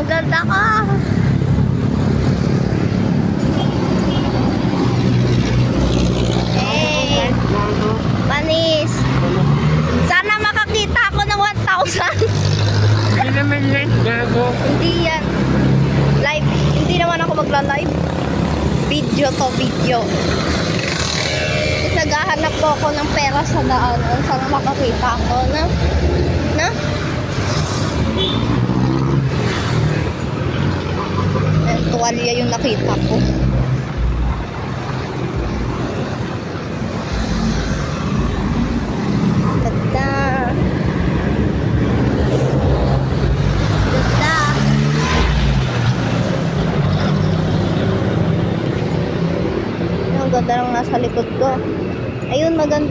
Wow, ganda ka. Hey, panis. Sana makakita ako ng 1,000. Hindi naman yan, gago. Hindi yan. Live. Hindi naman ako magla-live. Video to, video. Tapos naghahanap po ako ng pera sa daanan. Sana makakita ako na? Ang tuwalya yung nakita ko. Ganda. Ganda. Ang ganda lang nasa likod ko. Ayun, maganda.